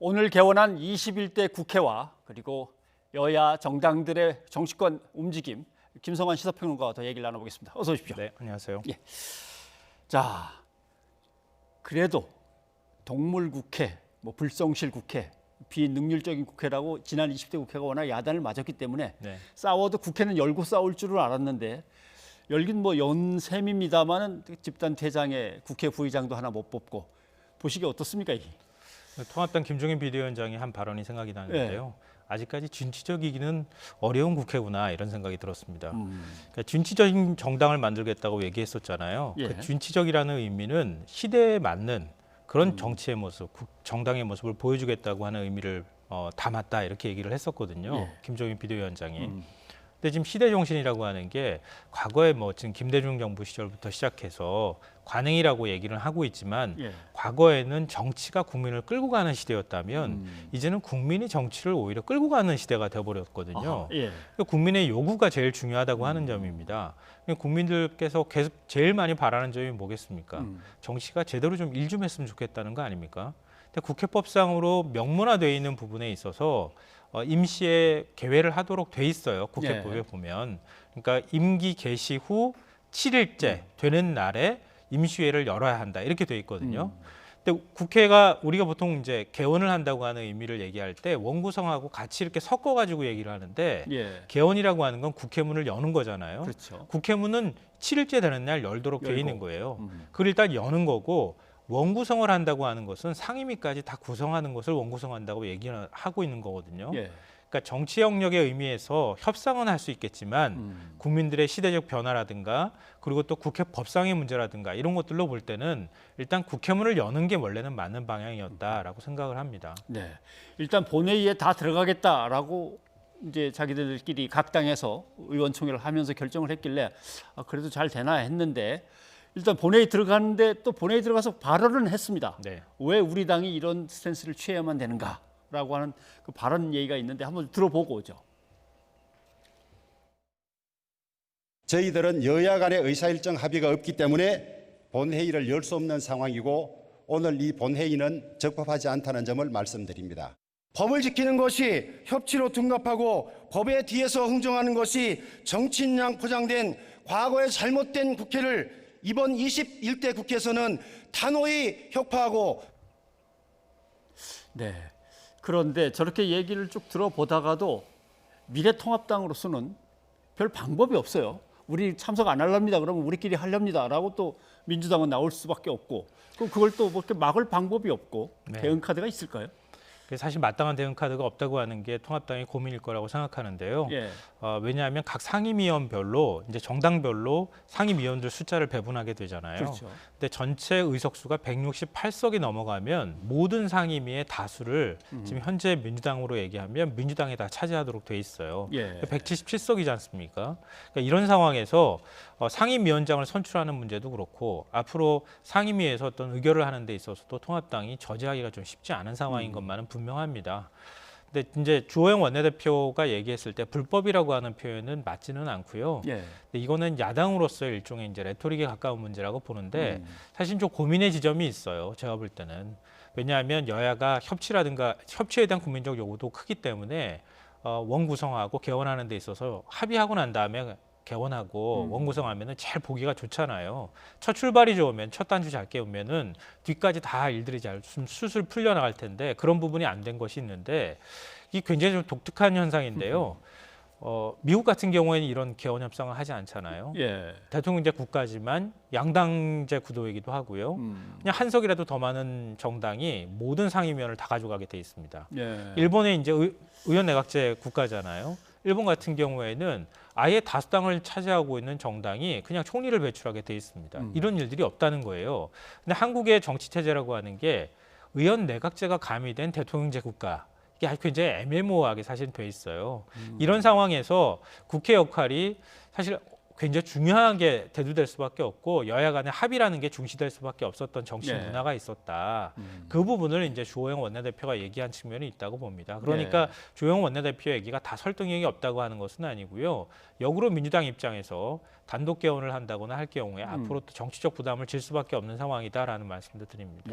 오늘 개원한 21대 국회와 그리고 여야 정당들의 정치권 움직임, 김성환 시사평론가와 더 얘기를 나눠보겠습니다. 어서 오십시오. 네, 안녕하세요. 예. 자, 그래도 동물국회, 불성실 국회, 비능률적인 국회라고 지난 20대 국회가 워낙 야단을 맞았기 때문에 싸워도 국회는 열고 싸울 줄을 알았는데 열긴 연셈입니다만은 집단 퇴장에 국회 부의장도 하나 못 뽑고 보시기 어떻습니까 이게? 통합당 김종인 비대위원장이 한 발언이 생각이 나는데요. 아직까지 진취적이기는 어려운 국회구나 이런 생각이 들었습니다. 그러니까 진취적인 정당을 만들겠다고 얘기했었잖아요. 그 진취적이라는 의미는 시대에 맞는 그런 정치의 모습, 정당의 모습을 보여주겠다고 하는 의미를 담았다 이렇게 얘기를 했었거든요. 김종인 비대위원장이. 근데 지금 시대 정신이라고 하는 게 과거에 지금 김대중 정부 시절부터 시작해서 관행이라고 얘기를 하고 있지만 과거에는 정치가 국민을 끌고 가는 시대였다면 이제는 국민이 정치를 오히려 끌고 가는 시대가 되어버렸거든요. 국민의 요구가 제일 중요하다고 하는 점입니다. 국민들께서 계속 제일 많이 바라는 점이 뭐겠습니까? 정치가 제대로 좀 일 좀 했으면 좋겠다는 거 아닙니까? 근데 국회법상으로 명문화되어 있는 부분에 있어서 임시에 개회를 하도록 돼 있어요. 국회법에 보면. 그러니까 임기 개시 후 7일째 되는 날에 임시회를 열어야 한다. 이렇게 돼 있거든요. 근데 국회가 우리가 보통 이제 개원을 한다고 하는 의미를 얘기할 때 원구성하고 같이 이렇게 섞어 가지고 얘기를 하는데 개원이라고 하는 건 국회문을 여는 거잖아요. 그렇죠. 국회문은 7일째 되는 날 열도록 돼 있는 거예요. 그걸 일단 여는 거고 원구성을 한다고 하는 것은 상임위까지 다 구성하는 것을 원구성한다고 얘기를 하고 있는 거거든요. 그러니까 정치 영역의 의미에서 협상은 할 수 있겠지만 국민들의 시대적 변화라든가 그리고 또 국회 법상의 문제라든가 이런 것들로 볼 때는 일단 국회문을 여는 게 원래는 맞는 방향이었다라고 생각을 합니다. 네, 일단 본회의에 다 들어가겠다라고 이제 자기들끼리 각 당에서 의원총회를 하면서 결정을 했길래 그래도 잘 되나 했는데 일단 본회의 들어가는데 또 본회의 들어가서 발언은 했습니다. 왜 우리 당이 이런 스탠스를 취해야만 되는가라고 하는 그 발언 얘기가 있는데 한번 들어보고 오죠. 저희들은 여야 간의 의사일정 합의가 없기 때문에 본회의를 열 수 없는 상황이고 오늘 이 본회의는 적법하지 않다는 점을 말씀드립니다. 법을 지키는 것이 협치로 둔갑하고 법에 뒤에서 흥정하는 것이 정치인양 포장된 과거의 잘못된 국회를 이번 21대 국회에서는 단호히 혁파하고. 네. 그런데 저렇게 얘기를 쭉 들어보다가도 미래통합당으로서는 별 방법이 없어요. 우리 참석 안 하렵니다. 그러면 우리끼리 하렵니다라고 또 민주당은 나올 수밖에 없고 그럼 그걸 또 이렇게 막을 방법이 없고 대응 카드가 있을까요? 사실 마땅한 대응 카드가 없다고 하는 게 통합당의 고민일 거라고 생각하는데요. 왜냐하면 각 상임위원별로 이제 정당별로 상임위원들 숫자를 배분하게 되잖아요. 그렇죠. 근데 전체 의석수가 168석이 넘어가면 모든 상임위의 다수를 지금 현재 민주당으로 얘기하면 민주당이 다 차지하도록 돼 있어요. 177석이지 않습니까? 그러니까 이런 상황에서 상임위원장을 선출하는 문제도 그렇고 앞으로 상임위에서 어떤 의결을 하는 데 있어서도 통합당이 저지하기가 좀 쉽지 않은 상황인 것만은 분명합니다. 근데 이제 주호영 원내대표가 얘기했을 때 불법이라고 하는 표현은 맞지는 않고요. 근데 이거는 야당으로서의 일종의 이제 레토릭에 가까운 문제라고 보는데 사실 좀 고민의 지점이 있어요. 제가 볼 때는. 왜냐하면 여야가 협치라든가 협치에 대한 국민적 요구도 크기 때문에 원구성하고 개원하는 데 있어서 합의하고 난 다음에 개원하고 원구성하면은 제일 보기가 좋잖아요. 첫 출발이 좋으면 첫 단추 잘 깨우면은 뒤까지 다 일들이 잘 술술 풀려나갈 텐데 그런 부분이 안 된 것이 있는데 이게 굉장히 좀 독특한 현상인데요. 미국 같은 경우에는 이런 개원 협상을 하지 않잖아요. 대통령제 국가지만 양당제 구도이기도 하고요. 그냥 한 석이라도 더 많은 정당이 모든 상임위원을 다 가져가게 돼 있습니다. 일본의 이제 의원 내각제 국가잖아요. 일본 같은 경우에는 아예 다수당을 차지하고 있는 정당이 그냥 총리를 배출하게 돼 있습니다. 이런 일들이 없다는 거예요. 근데 한국의 정치 체제라고 하는 게 의원 내각제가 가미된 대통령제 국가 이게 아주 굉장히 애매모호하게 사실 돼 있어요. 이런 상황에서 국회 역할이 사실 굉장히 중요하게 대두될 수밖에 없고 여야 간의 합의라는 게 중시될 수밖에 없었던 정치 문화가 있었다. 그 부분을 이제 주호영 원내대표가 얘기한 측면이 있다고 봅니다. 그러니까 주호영 원내대표 얘기가 다 설득력이 없다고 하는 것은 아니고요. 역으로 민주당 입장에서 단독 개원을 한다거나 할 경우에 앞으로 또 정치적 부담을 질 수밖에 없는 상황이다라는 말씀도 드립니다.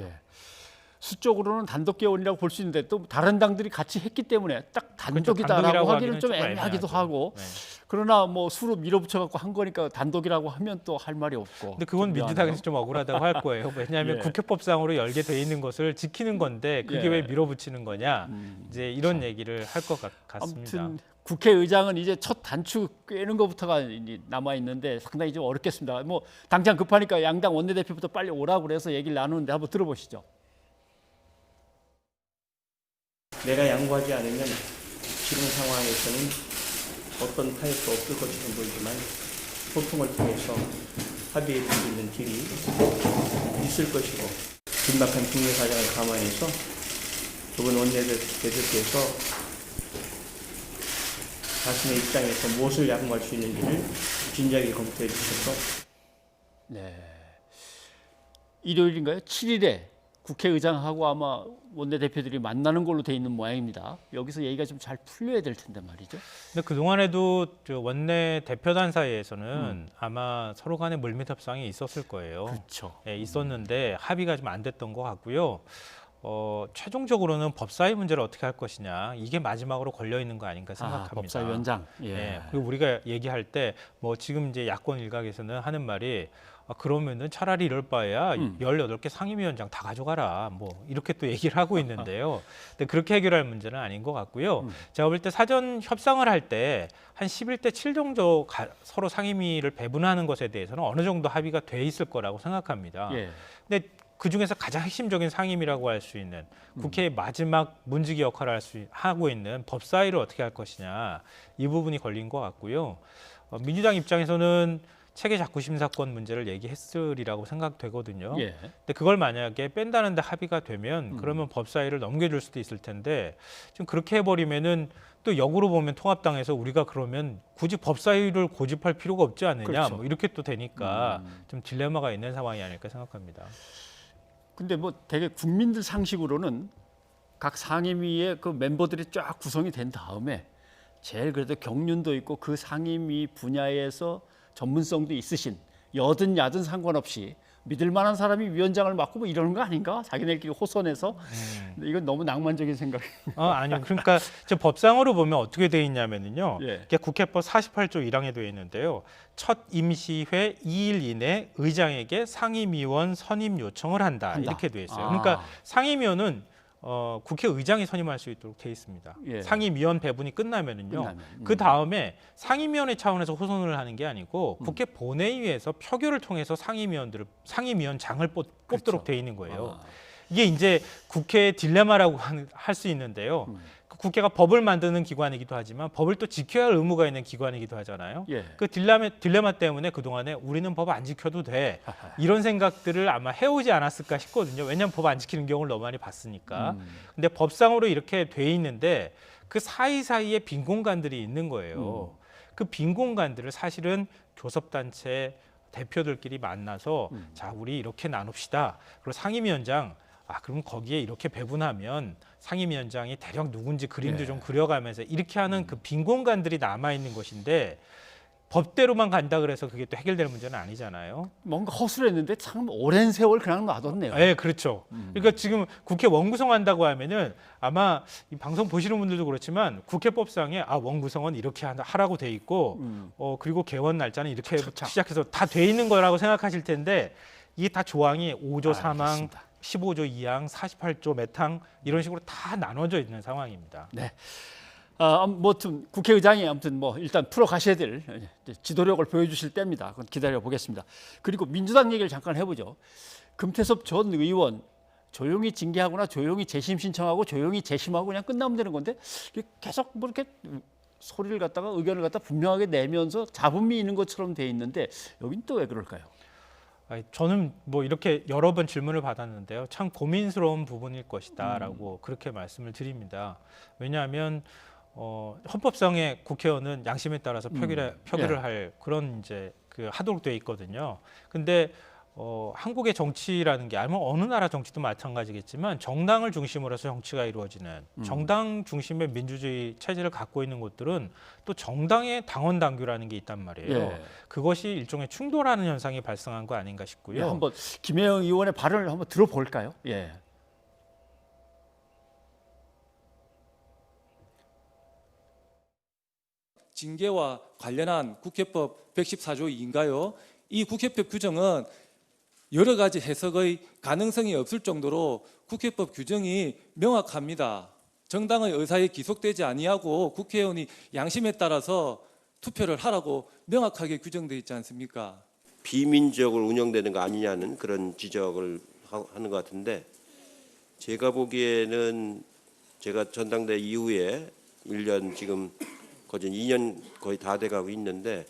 수적으로는 단독 개원이라고 볼 수 있는데 또 다른 당들이 같이 했기 때문에 딱 단독이다라고 단독이라고 하기는 좀 하기는 애매하기도 애매하죠. 하고 네. 그러나 뭐 수로 밀어붙여 갖고 한 거니까 단독이라고 하면 또 할 말이 없고. 근데 그건 좀 민주당에서 좀 억울하다고 할 거예요. 왜냐하면 예. 국회법상으로 열게 돼 있는 것을 지키는 건데 그게 예. 왜 밀어붙이는 거냐. 이제 이런 얘기를 할 것 같습니다. 아무튼 국회의장은 이제 첫 단추 꿰는 것부터가 남아 있는데 상당히 좀 어렵겠습니다. 뭐 당장 급하니까 양당 원내대표부터 빨리 오라고 그래서 얘기를 나누는데 한번 들어보시죠. 내가 양보하지 않으면 지금 상황에서는 어떤 타협도 없을 것처럼 보이지만 소통을 통해서 합의해 줄 수 있는 길이 있을 것이고 긴박한 국내 사정을 감안해서 두 분 원내대표께서 자신의 입장에서 무엇을 양보할 수 있는지를 진지하게 검토해 주셔서 네. 일요일인가요? 7일에 국회의장하고 아마 원내대표들이 만나는 걸로 돼 있는 모양입니다. 여기서 얘기가 좀 잘 풀려야 될 텐데 말이죠. 근데 그 동안에도 원내 대표단 사이에서는 아마 서로 간의 물밑 협상이 있었을 거예요. 그렇죠. 예, 있었는데 합의가 좀 안 됐던 것 같고요. 최종적으로는 법사위 문제를 어떻게 할 것이냐 이게 마지막으로 걸려 있는 거 아닌가 생각합니다. 법사위원장. 예. 예. 그리고 우리가 얘기할 때 뭐 지금 이제 야권 일각에서는 하는 말이 그러면은 차라리 이럴 바에야 18개 상임위원장 다 가져가라. 뭐 이렇게 또 얘기를 하고 있는데요. 근데 그렇게 해결할 문제는 아닌 것 같고요. 제가 볼 때 사전 협상을 할 때 한 11대 7 정도 서로 상임위를 배분하는 것에 대해서는 어느 정도 합의가 돼 있을 거라고 생각합니다. 예. 근데 그 중에서 가장 핵심적인 상임이라고 할 수 있는 국회의 마지막 문지기 역할을 하고 있는 법사위를 어떻게 할 것이냐 이 부분이 걸린 것 같고요. 민주당 입장에서는 체계 자구 심사권 문제를 얘기했으리라고 생각되거든요. 예. 근데 그걸 만약에 뺀다는데 합의가 되면 그러면 법사위를 넘겨줄 수도 있을 텐데 지금 그렇게 해버리면은 또 역으로 보면 통합당에서 우리가 그러면 굳이 법사위를 고집할 필요가 없지 않느냐 그렇죠. 뭐 이렇게 또 되니까 좀 딜레마가 있는 상황이 아닐까 생각합니다. 근데 뭐 되게 국민들 상식으로는 각 상임위의 그 멤버들이 쫙 구성이 된 다음에 제일 그래도 경륜도 있고 그 상임위 분야에서 전문성도 있으신 여든 야든 상관없이 믿을 만한 사람이 위원장을 맡고 뭐 이러는 거 아닌가? 자기네끼리 호선해서 근데 이건 너무 낭만적인 생각. 아니요. 그러니까 저 법상으로 보면 어떻게 돼 있냐면은요. 예. 이게 국회법 48조 1항에 되어 있는데요. 첫 임시회 2일 이내 의장에게 상임위원 선임 요청을 한다. 이렇게 되어 있어요. 그러니까 상임위원은 국회의장이 선임할 수 있도록 돼 있습니다. 예. 상임위원 배분이 끝나면은요. 그 다음에 상임위원회 차원에서 호선을 하는 게 아니고 국회 본회의에서 표결을 통해서 상임위원장을 뽑도록 그렇죠. 돼 있는 거예요. 이게 이제 국회의 딜레마라고 할 수 있는데요. 국회가 법을 만드는 기관이기도 하지만 법을 또 지켜야 할 의무가 있는 기관이기도 하잖아요. 예. 그 딜레마 때문에 그동안에 우리는 법 안 지켜도 돼. 이런 생각들을 아마 해오지 않았을까 싶거든요. 왜냐하면 법 안 지키는 경우를 너무 많이 봤으니까. 근데 법상으로 이렇게 돼 있는데 그 사이사이에 빈 공간들이 있는 거예요. 그 빈 공간들을 사실은 교섭단체 대표들끼리 만나서 자, 우리 이렇게 나눕시다. 그리고 상임위원장 그럼 거기에 이렇게 배분하면 상임위원장이 대략 누군지 그림도 좀 그려가면서 이렇게 하는 그 빈 공간들이 남아 있는 것인데 법대로만 간다 그래서 그게 또 해결될 문제는 아니잖아요. 뭔가 허술했는데 참 오랜 세월 그냥 놔뒀네요. 네, 그렇죠. 그러니까 지금 국회 원구성한다고 하면은 아마 이 방송 보시는 분들도 그렇지만 국회법상에 원구성은 이렇게 하라고 돼 있고 그리고 개원 날짜는 이렇게 시작해서 다 돼 있는 거라고 생각하실 텐데 이게 다 조항이 5조 3항, 알겠습니다. 15조 2항, 48조 몇 항 이런 식으로 다 나눠져 있는 상황입니다. 네. 아무튼 국회의장이 아무튼 뭐 일단 풀어 가셔야 될 지도력을 보여주실 때입니다. 그건 기다려 보겠습니다. 그리고 민주당 얘기를 잠깐 해보죠. 금태섭 전 의원 조용히 징계하거나 조용히 재심 신청하고 조용히 재심하고 그냥 끝나면 되는 건데 계속 뭐 이렇게 소리를 갖다가 의견을 갖다 분명하게 내면서 잡음이 있는 것처럼 돼 있는데 여긴 또 왜 그럴까요? 저는 뭐 이렇게 여러 번 질문을 받았는데요. 참 고민스러운 부분일 것이다라고 그렇게 말씀을 드립니다. 왜냐하면 헌법상의 국회의원은 양심에 따라서 표결을 할 그런 이제 하도록 되어 있거든요. 근데 한국의 정치라는 게 아니면 어느 나라 정치도 마찬가지겠지만 정당을 중심으로 해서 정치가 이루어지는 정당 중심의 민주주의 체제를 갖고 있는 곳들은 또 정당의 당원 당규라는 게 있단 말이에요. 예. 그것이 일종의 충돌하는 현상이 발생한 거 아닌가 싶고요. 한번 김혜영 의원의 발언을 한번 들어볼까요? 예. 징계와 관련한 국회법 114조 2인가요? 이 국회법 규정은 여러 가지 해석의 가능성이 없을 정도로 국회법 규정이 명확합니다. 정당의 의사에 기속되지 아니하고 국회의원이 양심에 따라서 투표를 하라고 명확하게 규정되어 있지 않습니까? 비민주적으로 운영되는 거 아니냐는 그런 지적을 하는 것 같은데, 제가 보기에는 제가 전당대 이후에 1년 지금 거진 2년 거의 다 돼가고 있는데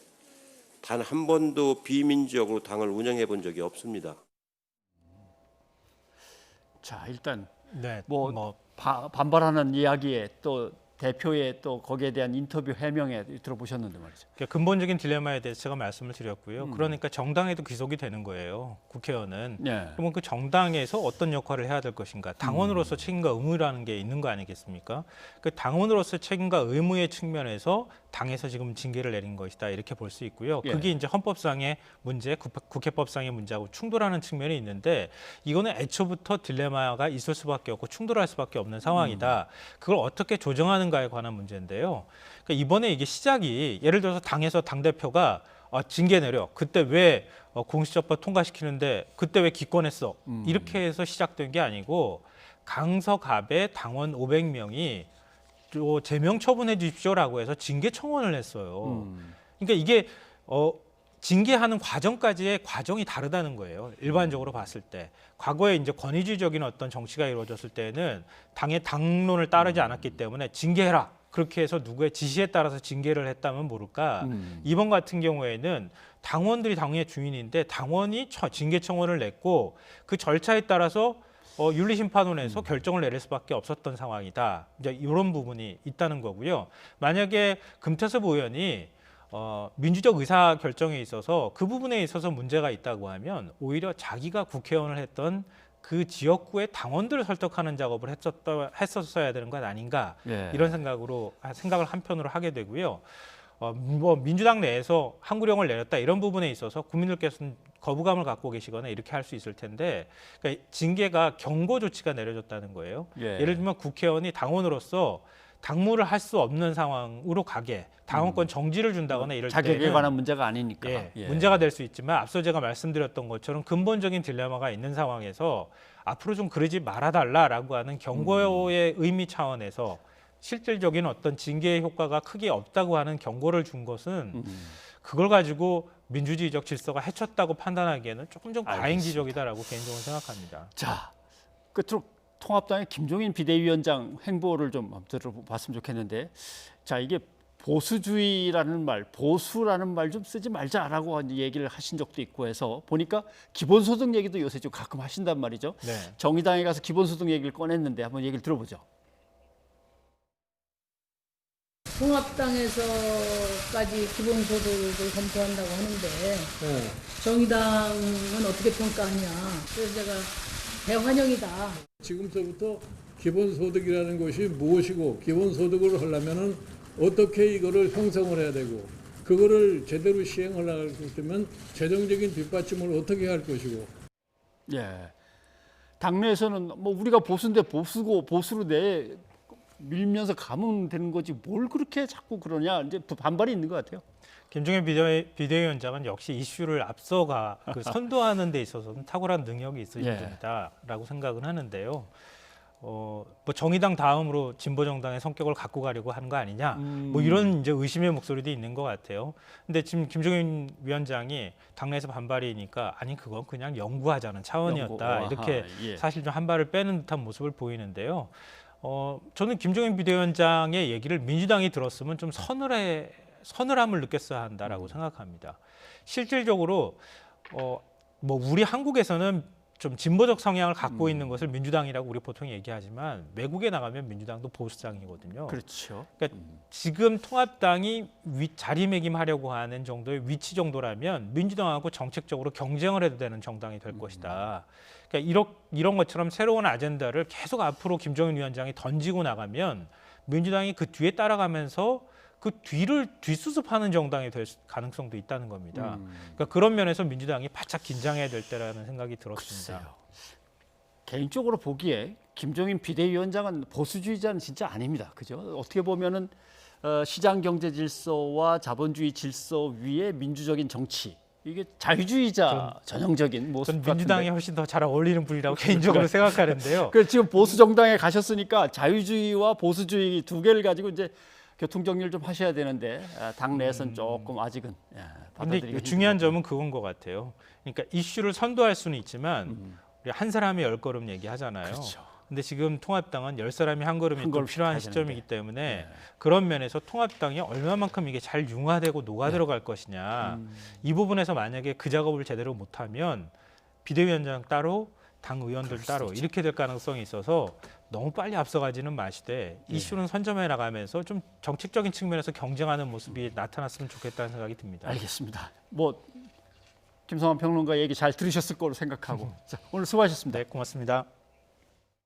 단 한 번도 비민주적으로 당을 운영해 본 적이 없습니다. 자, 일단 네, 반발하는 이야기에 또 대표의 또 거기에 대한 인터뷰 해명에 들어보셨는데 말이죠. 그러니까 근본적인 딜레마에 대해서 제가 말씀을 드렸고요. 그러니까 정당에도 귀속이 되는 거예요. 국회의원은. 네. 그러면 그 정당에서 어떤 역할을 해야 될 것인가. 당원으로서 책임과 의무라는 게 있는 거 아니겠습니까? 그 당원으로서 책임과 의무의 측면에서 당에서 지금 징계를 내린 것이다. 이렇게 볼 수 있고요. 예. 그게 이제 헌법상의 문제, 국회법상의 문제하고 충돌하는 측면이 있는데 이거는 애초부터 딜레마가 있을 수밖에 없고 충돌할 수밖에 없는 상황이다. 그걸 어떻게 조정하는가에 관한 문제인데요. 그러니까 이번에 이게 시작이 예를 들어서 당에서 당대표가 징계 내려. 그때 왜 공수처법 통과시키는데 그때 왜 기권했어? 이렇게 해서 시작된 게 아니고 강서갑의 당원 500명이 제명 처분해 주십시오라고 해서 징계 청원을 했어요. 그러니까 이게 징계하는 과정까지의 과정이 다르다는 거예요. 일반적으로 봤을 때. 과거에 이제 권위주의적인 어떤 정치가 이루어졌을 때는 당의 당론을 따르지 않았기 때문에 징계해라. 그렇게 해서 누구의 지시에 따라서 징계를 했다면 모를까. 이번 같은 경우에는 당원들이 당의 주인인데 당원이 징계 청원을 냈고 그 절차에 따라서 윤리심판원에서 결정을 내릴 수밖에 없었던 상황이다. 이제 이런 부분이 있다는 거고요. 만약에 금태섭 의원이 민주적 의사 결정에 있어서 그 부분에 있어서 문제가 있다고 하면 오히려 자기가 국회의원을 했던 그 지역구의 당원들을 설득하는 작업을 했었어야 되는 것 아닌가 이런 생각을 한편으로 하게 되고요. 민주당 내에서 항구령을 내렸다 이런 부분에 있어서 국민들께서는 거부감을 갖고 계시거나 이렇게 할 수 있을 텐데 그러니까 징계가 경고 조치가 내려졌다는 거예요. 예를 들면 국회의원이 당원으로서 당무를 할 수 없는 상황으로 가게 당원권 정지를 준다거나 이럴 때는 자격에 관한 문제가 아니니까. 문제가 될 수 있지만 앞서 제가 말씀드렸던 것처럼 근본적인 딜레마가 있는 상황에서 앞으로 좀 그러지 말아달라라고 하는 경고의 의미 차원에서 실질적인 어떤 징계의 효과가 크게 없다고 하는 경고를 준 것은 그걸 가지고 민주주의적 질서가 해쳤다고 판단하기에는 조금 좀 과잉지적이다라고 개인적으로 생각합니다. 자, 끝으로 통합당의 김종인 비대위원장 행보를 좀 들어봤으면 좋겠는데, 자 이게 보수주의라는 말, 보수라는 말 좀 쓰지 말자라고 얘기를 하신 적도 있고 해서 보니까 기본소득 얘기도 요새 좀 가끔 하신단 말이죠. 네. 정의당에 가서 기본소득 얘기를 꺼냈는데 한번 얘기를 들어보죠. 통합당에서까지 기본소득을 검토한다고 하는데 정의당은 어떻게 평가하냐. 그래서 제가 대환영이다. 지금서부터 기본소득이라는 것이 무엇이고 기본소득을 하려면은 어떻게 이거를 형성을 해야 되고 그거를 제대로 시행하려면 재정적인 뒷받침을 어떻게 할 것이고. 예. 당내에서는 뭐 우리가 보수인데 보수고 보수로 밀면서 가면 되는 거지 뭘 그렇게 자꾸 그러냐 이제 반발이 있는 것 같아요. 김종인 비대위원장은 역시 이슈를 앞서가 선도하는 데 있어서는 탁월한 능력이 있으신 분이다라고 생각은 하는데요. 뭐 정의당 다음으로 진보정당의 성격을 갖고 가려고 하는 거 아니냐, 뭐 이런 이제 의심의 목소리도 있는 것 같아요. 근데 지금 김종인 위원장이 당내에서 반발이니까 아니 그건 그냥 연구하자는 차원이었다 이렇게 사실 좀 한 발을 빼는 듯한 모습을 보이는데요. 저는 김종인 비대위원장의 얘기를 민주당이 들었으면 좀 서늘함을 느꼈어야 한다라고 생각합니다. 실질적으로 뭐 우리 한국에서는 좀 진보적 성향을 갖고 있는 것을 민주당이라고 우리 보통 얘기하지만 외국에 나가면 민주당도 보수당이거든요. 그렇죠. 그러니까 지금 통합당이 자리매김하려고 하는 정도의 위치 정도라면 민주당하고 정책적으로 경쟁을 해도 되는 정당이 될 것이다. 그러니까 이런 것처럼 새로운 아젠다를 계속 앞으로 김종인 위원장이 던지고 나가면 민주당이 그 뒤에 따라가면서 그 뒤를 뒷수습하는 정당이 될 가능성도 있다는 겁니다. 그러니까 그런 면에서 민주당이 바짝 긴장해야 될 때라는 생각이 들었습니다. 글쎄요. 개인적으로 보기에 김종인 비대위원장은 보수주의자는 진짜 아닙니다. 그죠? 어떻게 보면은 시장 경제 질서와 자본주의 질서 위에 민주적인 정치. 이게 자유주의자 전형적인 모습 전 같은데. 민주당이 훨씬 더 잘 어울리는 분이라고 개인적으로 생각하는데요. 그 지금 보수 정당에 가셨으니까 자유주의와 보수주의 두 개를 가지고 이제 교통 정리를 좀 하셔야 되는데 당 내에서는 조금 아직은 받아들이기 근데 중요한 힘들고. 점은 그건 것 같아요. 그러니까 이슈를 선도할 수는 있지만 우리 한 사람이 10걸음 얘기하잖아요. 그렇죠. 근데 지금 통합당은 10사람이 한 걸음이 또 걸음 필요한 가야 시점이기 되는데. 때문에 그런 면에서 통합당이 얼마만큼 이게 잘 융화되고 녹아들어갈 것이냐. 이 부분에서 만약에 그 작업을 제대로 못하면 비대위원장 따로 당 의원들 따로 이렇게 될 가능성이 있어서 너무 빨리 앞서가지는 마시되 이슈는 선점해 나가면서 좀 정책적인 측면에서 경쟁하는 모습이 나타났으면 좋겠다는 생각이 듭니다. 알겠습니다. 뭐 김성환 평론가 얘기 잘 들으셨을 거로 생각하고 자, 오늘 수고하셨습니다. 네, 고맙습니다.